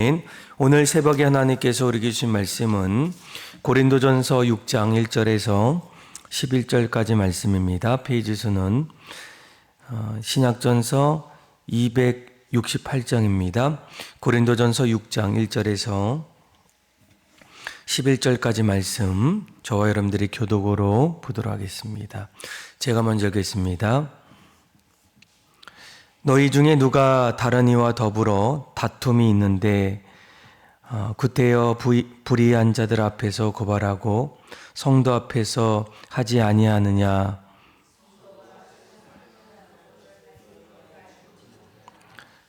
아멘. 오늘 새벽에 하나님께서 우리에게 주신 말씀은 고린도전서 6장 1절에서 11절까지 말씀입니다. 페이지 수는 신약전서 268장입니다. 고린도전서 6장 1절에서 11절까지 말씀 저와 여러분들이 교독으로 보도록 하겠습니다. 제가 먼저 읽겠습니다. 너희 중에 누가 다른 이와 더불어 다툼이 있는데 구태여 불의한 자들 앞에서 고발하고 성도 앞에서 하지 아니하느냐.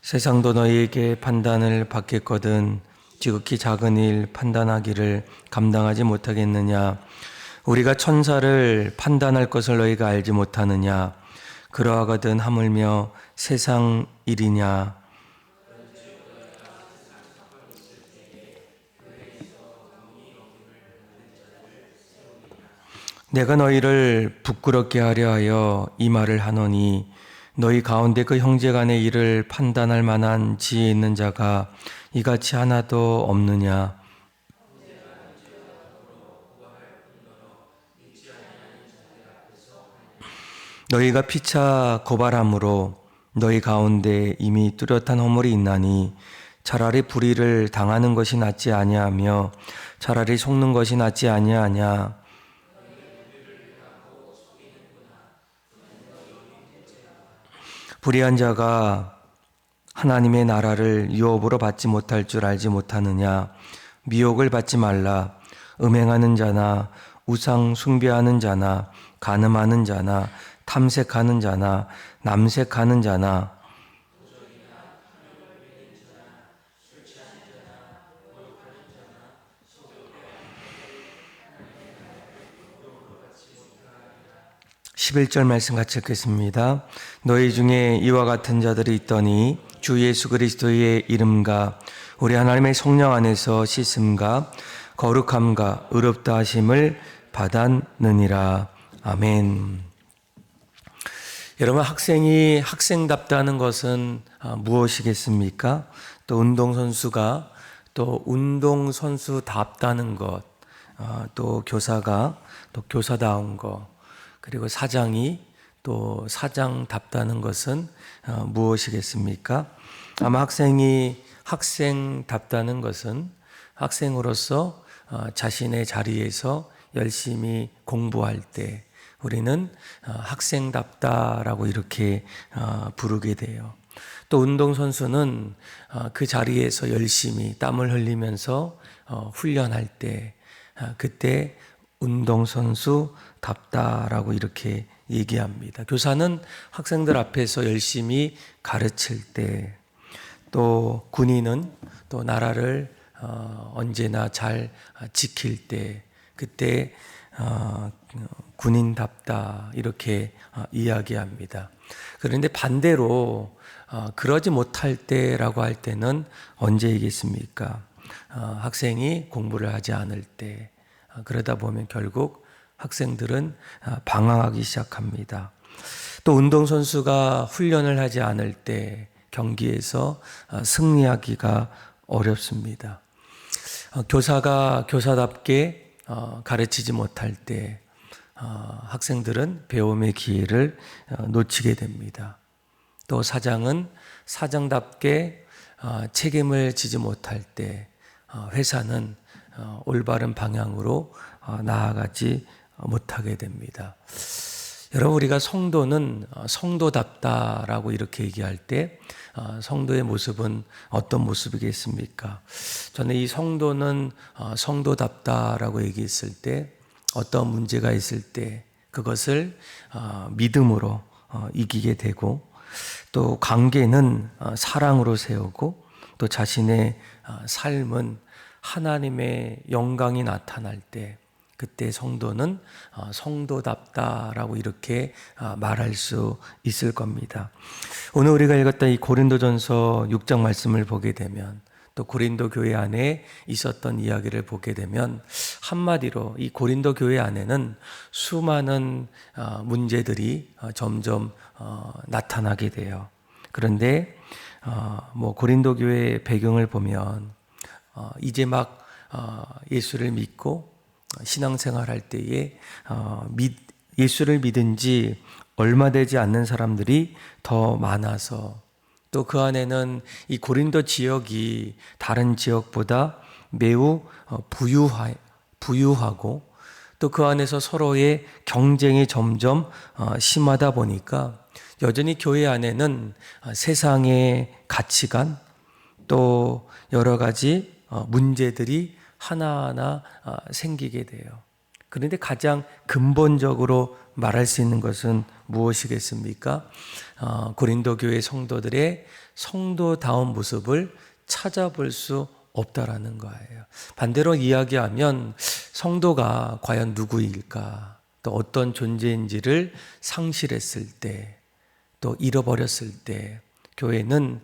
세상도 너희에게 판단을 받겠거든 지극히 작은 일 판단하기를 감당하지 못하겠느냐. 우리가 천사를 판단할 것을 너희가 알지 못하느냐. 그러하거든 하물며 세상 일이냐. 내가 너희를 부끄럽게 하려 하여 이 말을 하노니 너희 가운데 그 형제간의 일을 판단할 만한 지혜 있는 자가 이같이 하나도 없느냐. 너희가 피차 고발함으로 너희 가운데 이미 뚜렷한 허물이 있나니 차라리 불의를 당하는 것이 낫지 아니하며 차라리 속는 것이 낫지 아니하냐. 불의한 자가 하나님의 나라를 유업으로 받지 못할 줄 알지 못하느냐. 미혹을 받지 말라. 음행하는 자나 우상 숭배하는 자나 간음하는 자나 탐색하는 자나 남색하는 자나 (11절) 말씀 같이 읽겠습니다. 너희 중에 이와 같은 자들이 있더니 주 예수 그리스도의 이름과 우리 하나님의 성령 안에서 씻음과 거룩함과 의롭다 하심을 받았느니라. 아멘. 여러분, 학생이 학생답다는 것은 무엇이겠습니까? 또 운동선수가 또 운동선수답다는 것, 또 교사가 또 교사다운 것, 그리고 사장이 또 사장답다는 것은 무엇이겠습니까? 아마 학생이 학생답다는 것은 학생으로서 자신의 자리에서 열심히 공부할 때 우리는 학생답다라고 이렇게 부르게 돼요. 또 운동선수는 그 자리에서 열심히 땀을 흘리면서 훈련할 때 그때 운동선수답다라고 이렇게 얘기합니다. 교사는 학생들 앞에서 열심히 가르칠 때, 또 군인은 또 나라를 언제나 잘 지킬 때 그때 군인답다 이렇게 이야기합니다. 그런데 반대로 그러지 못할 때라고 할 때는 언제이겠습니까? 학생이 공부를 하지 않을 때, 그러다 보면 결국 학생들은 방황하기 시작합니다. 또 운동선수가 훈련을 하지 않을 때 경기에서 승리하기가 어렵습니다. 교사가 교사답게 가르치지 못할 때 학생들은 배움의 기회를 놓치게 됩니다. 또 사장은 사장답게 책임을 지지 못할 때 회사는 올바른 방향으로 나아가지 못하게 됩니다. 여러분, 우리가 성도는 성도답다라고 이렇게 얘기할 때 성도의 모습은 어떤 모습이겠습니까? 저는 이 성도는 성도답다라고 얘기했을 때 어떤 문제가 있을 때 그것을 믿음으로 이기게 되고, 또 관계는 사랑으로 세우고, 또 자신의 삶은 하나님의 영광이 나타날 때 그때 성도는 성도답다라고 이렇게 말할 수 있을 겁니다. 오늘 우리가 읽었던 이 고린도전서 6장 말씀을 보게 되면, 또 고린도 교회 안에 있었던 이야기를 보게 되면 한마디로 이 고린도 교회 안에는 수많은 문제들이 점점 나타나게 돼요. 그런데 고린도 교회의 배경을 보면 이제 막 예수를 믿고 신앙생활할 때에 예수를 믿은 지 얼마 되지 않는 사람들이 더 많아서, 또 그 안에는 이 고린도 지역이 다른 지역보다 매우 부유하고, 또 그 안에서 서로의 경쟁이 점점 심하다 보니까 여전히 교회 안에는 세상의 가치관, 또 여러 가지 문제들이 하나하나 생기게 돼요. 그런데 가장 근본적으로 말할 수 있는 것은 무엇이겠습니까? 고린도 교회 성도들의 성도다운 모습을 찾아볼 수 없다라는 거예요. 반대로 이야기하면 성도가 과연 누구일까? 또 어떤 존재인지를 상실했을 때, 또 잃어버렸을 때 교회는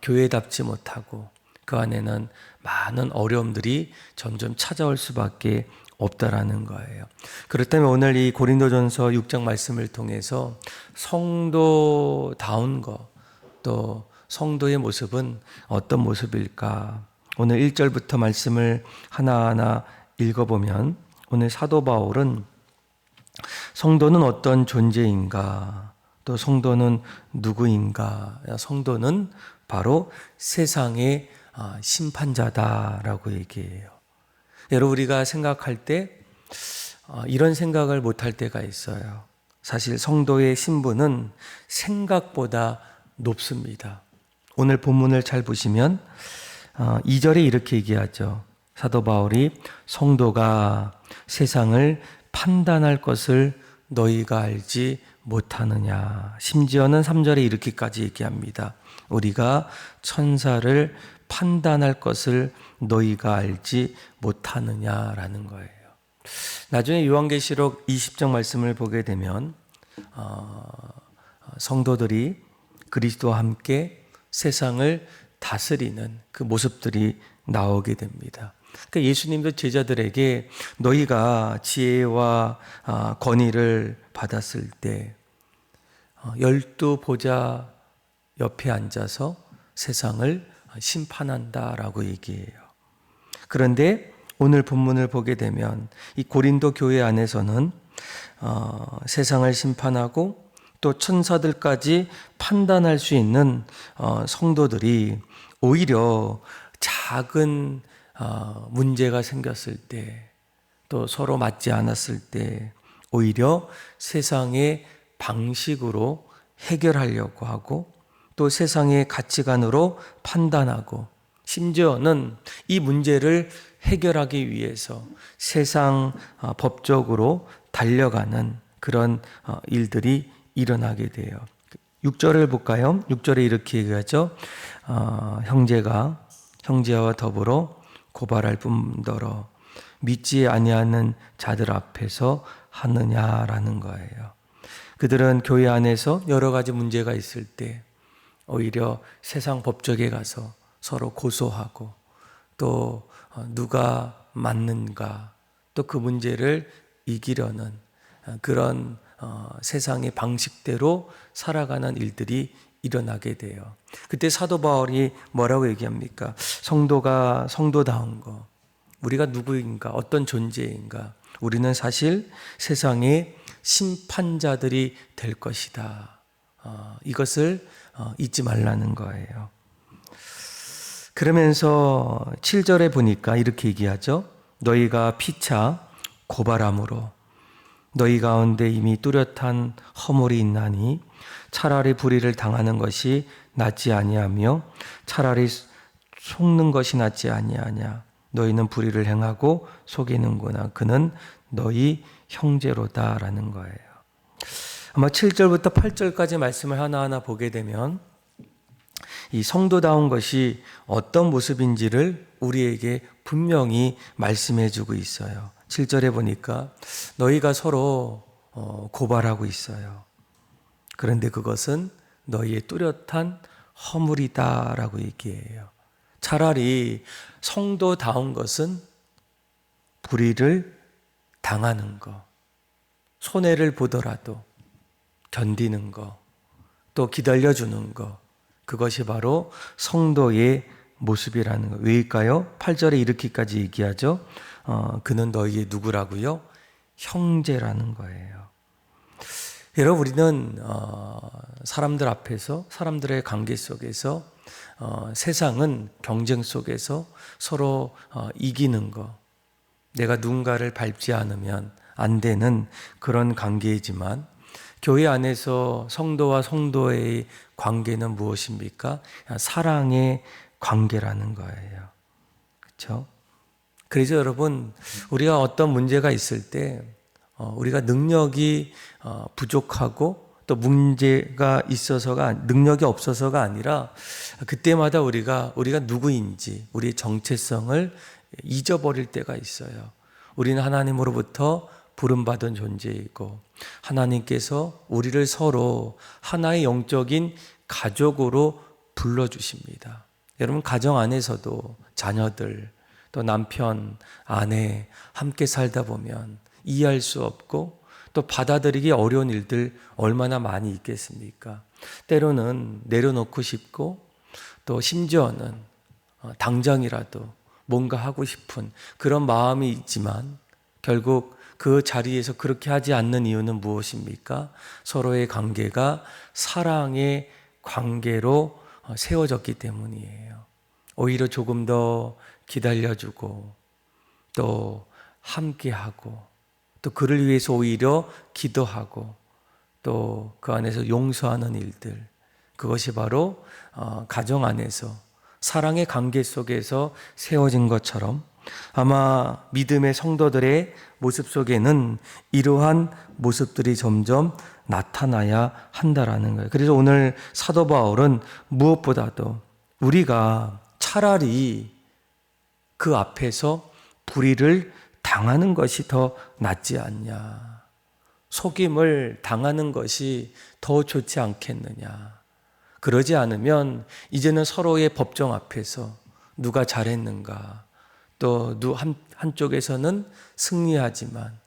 교회답지 못하고 그 안에는 많은 어려움들이 점점 찾아올 수밖에 없다라는 거예요. 그렇다면 오늘 이 고린도전서 6장 말씀을 통해서 성도다운 것, 또 성도의 모습은 어떤 모습일까? 오늘 1절부터 말씀을 하나하나 읽어보면, 오늘 사도 바울은 성도는 어떤 존재인가? 또 성도는 누구인가? 성도는 바로 세상의 심판자다라고 얘기해요. 여러분, 우리가 생각할 때 이런 생각을 못할 때가 있어요. 사실 성도의 신분은 생각보다 높습니다. 오늘 본문을 잘 보시면 2절에 이렇게 얘기하죠. 사도 바울이 성도가 세상을 판단할 것을 너희가 알지 못하느냐. 심지어는 3절에 이렇게까지 얘기합니다. 우리가 천사를 판단할 것을 너희가 알지 못하느냐라는 거예요. 나중에 요한계시록 20장 말씀을 보게 되면 성도들이 그리스도와 함께 세상을 다스리는 그 모습들이 나오게 됩니다. 그러니까 예수님도 제자들에게 너희가 지혜와 권위를 받았을 때 12보좌 옆에 앉아서 세상을 심판한다라고 얘기해요. 그런데 오늘 본문을 보게 되면 이 고린도 교회 안에서는 세상을 심판하고 또 천사들까지 판단할 수 있는 성도들이 오히려 작은 문제가 생겼을 때, 또 서로 맞지 않았을 때 오히려 세상의 방식으로 해결하려고 하고, 또 세상의 가치관으로 판단하고, 심지어는 이 문제를 해결하기 위해서 세상 법적으로 달려가는 그런 일들이 일어나게 돼요. 6절을 볼까요? 6절에 이렇게 얘기하죠. 형제와 더불어 고발할 뿐더러 믿지 아니하는 자들 앞에서 하느냐라는 거예요. 그들은 교회 안에서 여러 가지 문제가 있을 때 오히려 세상 법정에 가서 서로 고소하고, 또 누가 맞는가, 또 그 문제를 이기려는 그런 세상의 방식대로 살아가는 일들이 일어나게 돼요. 그때 사도 바울이 뭐라고 얘기합니까? 성도가 성도다운 거, 우리가 누구인가, 어떤 존재인가, 우리는 사실 세상의 심판자들이 될 것이다. 이것을 잊지 말라는 거예요. 그러면서 7절에 보니까 이렇게 얘기하죠. 너희가 피차 고발함으로 너희 가운데 이미 뚜렷한 허물이 있나니 차라리 불의를 당하는 것이 낫지 아니하며 차라리 속는 것이 낫지 아니하냐. 너희는 불의를 행하고 속이는구나. 그는 너희 형제로다라는 거예요. 아마 7절부터 8절까지 말씀을 하나하나 보게 되면 이 성도다운 것이 어떤 모습인지를 우리에게 분명히 말씀해 주고 있어요. 7절에 보니까 너희가 서로 고발하고 있어요. 그런데 그것은 너희의 뚜렷한 허물이다라고 얘기해요. 차라리 성도다운 것은 불의를 당하는 것, 손해를 보더라도 견디는 것, 또 기다려주는 것, 그것이 바로 성도의 모습이라는 거. 왜일까요? 8절에 이렇게까지 얘기하죠. 그는 너희의 누구라고요? 형제라는 거예요. 여러분, 우리는 사람들 앞에서, 사람들의 관계 속에서, 세상은 경쟁 속에서 서로 이기는 거, 내가 누군가를 밟지 않으면 안 되는 그런 관계이지만, 교회 안에서 성도와 성도의 관계는 무엇입니까? 사랑의 관계라는 거예요. 그렇죠? 그래서 여러분, 우리가 어떤 문제가 있을 때 우리가 능력이 부족하고 또 문제가 있어서가, 능력이 없어서가 아니라 그때마다 우리가 누구인지, 우리의 정체성을 잊어버릴 때가 있어요. 우리는 하나님으로부터 부름받은 존재이고 하나님께서 우리를 서로 하나의 영적인 가족으로 불러주십니다. 여러분, 가정 안에서도 자녀들, 또 남편, 아내 함께 살다 보면 이해할 수 없고 또 받아들이기 어려운 일들 얼마나 많이 있겠습니까? 때로는 내려놓고 싶고 또 심지어는 당장이라도 뭔가 하고 싶은 그런 마음이 있지만 결국 그 자리에서 그렇게 하지 않는 이유는 무엇입니까? 서로의 관계가 사랑의 관계로 세워졌기 때문이에요. 오히려 조금 더 기다려주고 또 함께하고 또 그를 위해서 오히려 기도하고 또 그 안에서 용서하는 일들, 그것이 바로 가정 안에서 사랑의 관계 속에서 세워진 것처럼 아마 믿음의 성도들의 모습 속에는 이러한 모습들이 점점 나타나야 한다라는 거예요. 그래서 오늘 사도 바울은 무엇보다도 우리가 차라리 그 앞에서 불의를 당하는 것이 더 낫지 않냐, 속임을 당하는 것이 더 좋지 않겠느냐. 그러지 않으면 이제는 서로의 법정 앞에서 누가 잘했는가, 또 한쪽에서는 승리하지만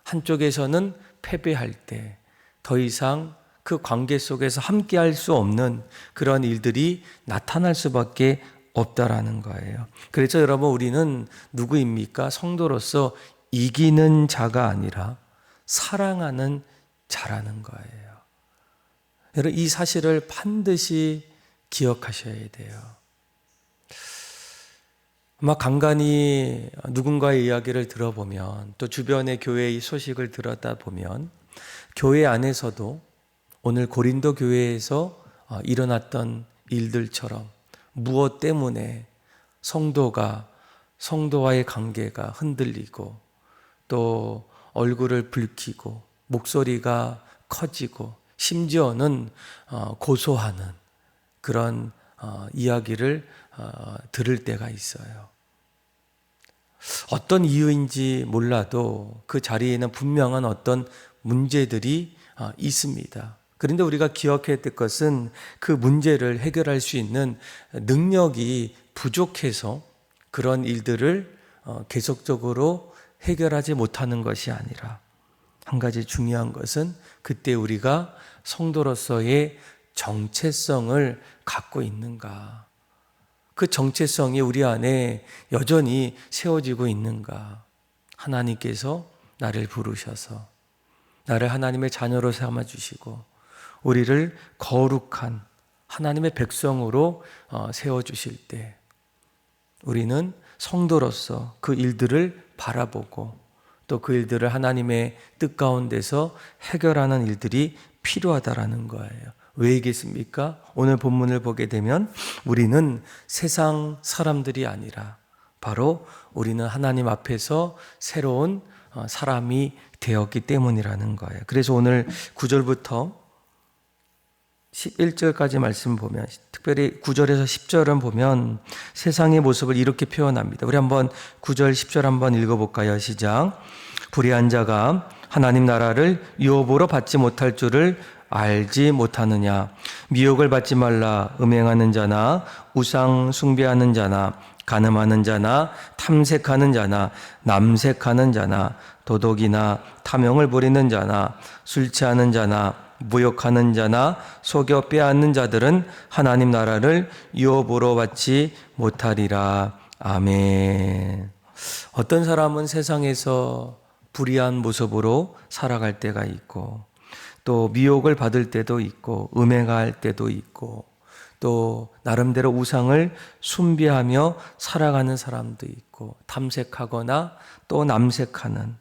한쪽에서는 패배할 때 더 이상 그 관계 속에서 함께할 수 없는 그런 일들이 나타날 수밖에 없다라는 거예요. 그래서 여러분, 우리는 누구입니까? 성도로서 이기는 자가 아니라 사랑하는 자라는 거예요. 여러분, 이 사실을 반드시 기억하셔야 돼요. 아마 간간히 누군가의 이야기를 들어보면 또 주변의 교회의 소식을 들었다 보면 교회 안에서도 오늘 고린도 교회에서 일어났던 일들처럼 무엇 때문에 성도와의 관계가 흔들리고 또 얼굴을 붉히고 목소리가 커지고 심지어는 고소하는 그런 이야기를 들을 때가 있어요. 어떤 이유인지 몰라도 그 자리에는 분명한 어떤 문제들이 있습니다. 그런데 우리가 기억해야 될 것은 그 문제를 해결할 수 있는 능력이 부족해서 그런 일들을 계속적으로 해결하지 못하는 것이 아니라 한 가지 중요한 것은 그때 우리가 성도로서의 정체성을 갖고 있는가, 그 정체성이 우리 안에 여전히 세워지고 있는가. 하나님께서 나를 부르셔서 나를 하나님의 자녀로 삼아주시고 우리를 거룩한 하나님의 백성으로 세워주실 때 우리는 성도로서 그 일들을 바라보고 또 그 일들을 하나님의 뜻 가운데서 해결하는 일들이 필요하다라는 거예요. 왜이겠습니까? 오늘 본문을 보게 되면 우리는 세상 사람들이 아니라 바로 우리는 하나님 앞에서 새로운 사람이 되었기 때문이라는 거예요. 그래서 오늘 9절부터 11절까지 말씀 보면, 특별히 9절에서 10절은 보면 세상의 모습을 이렇게 표현합니다. 우리 한번 9절 10절 한번 읽어볼까요? 시작. 불의한 자가 하나님 나라를 유업으로 받지 못할 줄을 알지 못하느냐. 미혹을 받지 말라. 음행하는 자나 우상 숭배하는 자나 간음하는 자나 탐색하는 자나 남색하는 자나 도둑이나 탐욕을 부리는 자나 술 취하는 자나 모욕하는 자나 속여 빼앗는 자들은 하나님 나라를 유업으로 받지 못하리라. 아멘. 어떤 사람은 세상에서 불의한 모습으로 살아갈 때가 있고, 또 미혹을 받을 때도 있고, 음행할 때도 있고, 또 나름대로 우상을 숭배하며 살아가는 사람도 있고, 탐색하거나 또 남색하는,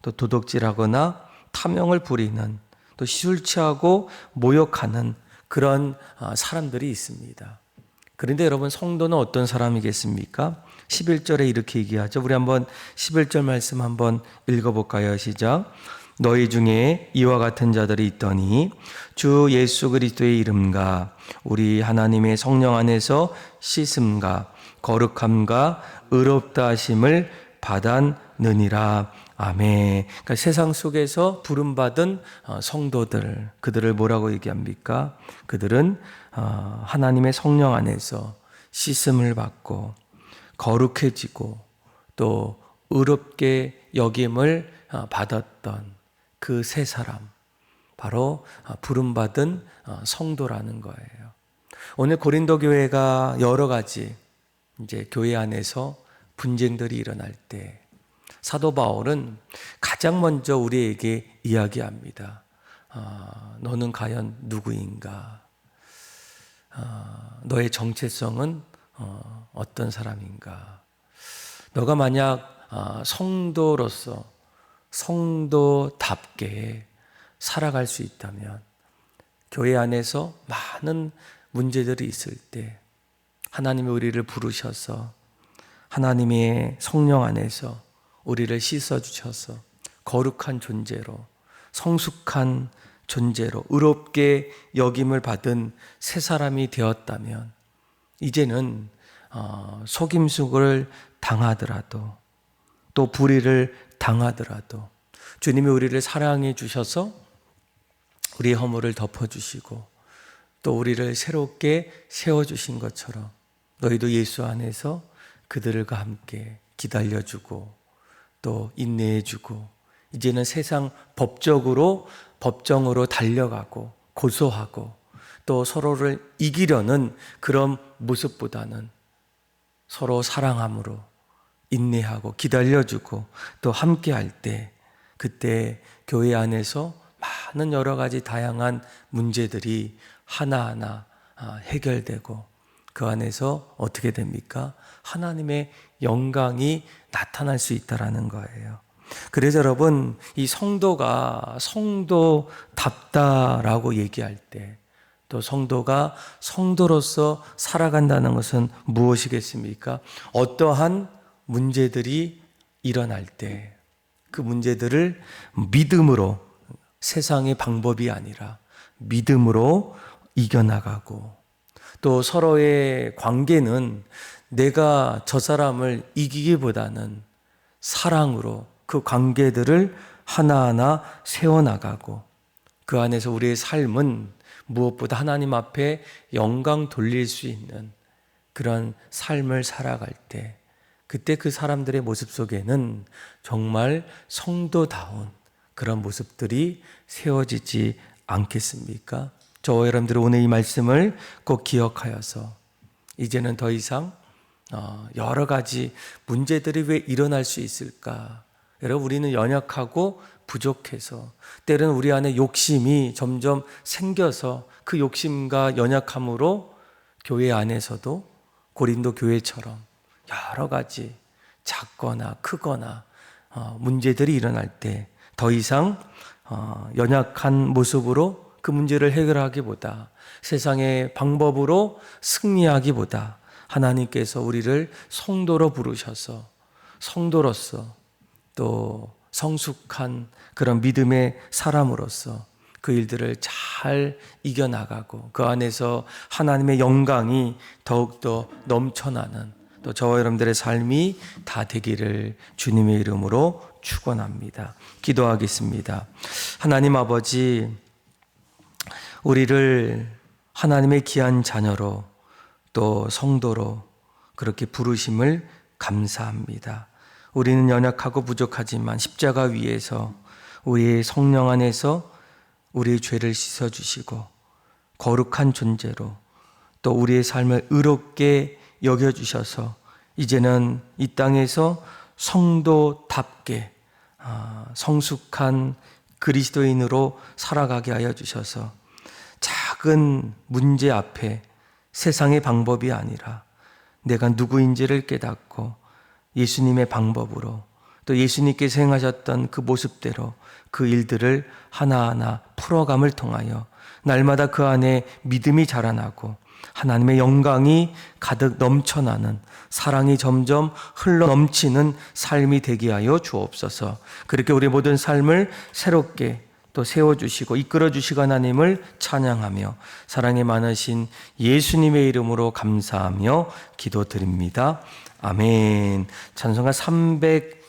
또 도둑질하거나 탐욕을 부리는, 또 술 취하고 모욕하는 그런 사람들이 있습니다. 그런데 여러분, 성도는 어떤 사람이겠습니까? 11절에 이렇게 얘기하죠. 우리 한번 11절 말씀 한번 읽어볼까요? 시작. 너희 중에 이와 같은 자들이 있더니 주 예수 그리스도의 이름과 우리 하나님의 성령 안에서 씻음과 거룩함과 의롭다 하심을 받았느니라. 아멘. 그러니까 세상 속에서 부름받은 성도들, 그들을 뭐라고 얘기합니까? 그들은 하나님의 성령 안에서 씻음을 받고 거룩해지고 또 의롭게 여김을 받았던 그 세 사람, 바로 부름받은 성도라는 거예요. 오늘 고린도 교회가 여러 가지 이제 교회 안에서 분쟁들이 일어날 때 사도 바울은 가장 먼저 우리에게 이야기합니다. 너는 과연 누구인가? 너의 정체성은 어떤 사람인가? 너가 만약 성도로서 성도답게 살아갈 수 있다면 교회 안에서 많은 문제들이 있을 때 하나님이 우리를 부르셔서 하나님의 성령 안에서 우리를 씻어주셔서 거룩한 존재로 성숙한 존재로 의롭게 여김을 받은 새 사람이 되었다면 이제는 속임수를 당하더라도 또 불의를 당하더라도 주님이 우리를 사랑해 주셔서 우리의 허물을 덮어주시고 또 우리를 새롭게 세워주신 것처럼 너희도 예수 안에서 그들과 함께 기다려주고 또 인내해주고 이제는 세상 법정으로 달려가고 고소하고 또 서로를 이기려는 그런 모습보다는 서로 사랑함으로 인내하고 기다려주고 또 함께할 때 그때 교회 안에서 많은 여러 가지 다양한 문제들이 하나하나 해결되고 그 안에서 어떻게 됩니까? 하나님의 영광이 나타날 수 있다라는 거예요. 그래서 여러분, 이 성도가 성도답다라고 얘기할 때 또 성도가 성도로서 살아간다는 것은 무엇이겠습니까? 어떠한 문제들이 일어날 때 그 문제들을 믿음으로, 세상의 방법이 아니라 믿음으로 이겨나가고 또 서로의 관계는 내가 저 사람을 이기기보다는 사랑으로 그 관계들을 하나하나 세워나가고 그 안에서 우리의 삶은 무엇보다 하나님 앞에 영광 돌릴 수 있는 그런 삶을 살아갈 때 그때 그 사람들의 모습 속에는 정말 성도다운 그런 모습들이 세워지지 않겠습니까? 저와 여러분들은 오늘 이 말씀을 꼭 기억하여서 이제는 더 이상 여러 가지 문제들이 왜 일어날 수 있을까? 여러분, 우리는 연약하고 부족해서 때로는 우리 안에 욕심이 점점 생겨서 그 욕심과 연약함으로 교회 안에서도 고린도 교회처럼 여러 가지 작거나 크거나 문제들이 일어날 때 더 이상 연약한 모습으로 그 문제를 해결하기보다 세상의 방법으로 승리하기보다 하나님께서 우리를 성도로 부르셔서 성도로서 또 성숙한 그런 믿음의 사람으로서 그 일들을 잘 이겨나가고 그 안에서 하나님의 영광이 더욱더 넘쳐나는 또 저와 여러분들의 삶이 다 되기를 주님의 이름으로 축원합니다. 기도하겠습니다. 하나님 아버지, 우리를 하나님의 귀한 자녀로 또 성도로 그렇게 부르심을 감사합니다. 우리는 연약하고 부족하지만 십자가 위에서 우리의 성령 안에서 우리의 죄를 씻어주시고 거룩한 존재로 또 우리의 삶을 의롭게 여겨주셔서 이제는 이 땅에서 성도답게 성숙한 그리스도인으로 살아가게 하여 주셔서 작은 문제 앞에 세상의 방법이 아니라 내가 누구인지를 깨닫고 예수님의 방법으로 또 예수님께서 행하셨던 그 모습대로 그 일들을 하나하나 풀어감을 통하여 날마다 그 안에 믿음이 자라나고 하나님의 영광이 가득 넘쳐나는 사랑이 점점 흘러 넘치는 삶이 되게 하여 주옵소서. 그렇게 우리 모든 삶을 새롭게 또 세워주시고 이끌어주시고 하나님을 찬양하며 사랑이 많으신 예수님의 이름으로 감사하며 기도드립니다. 아멘. 찬송가 300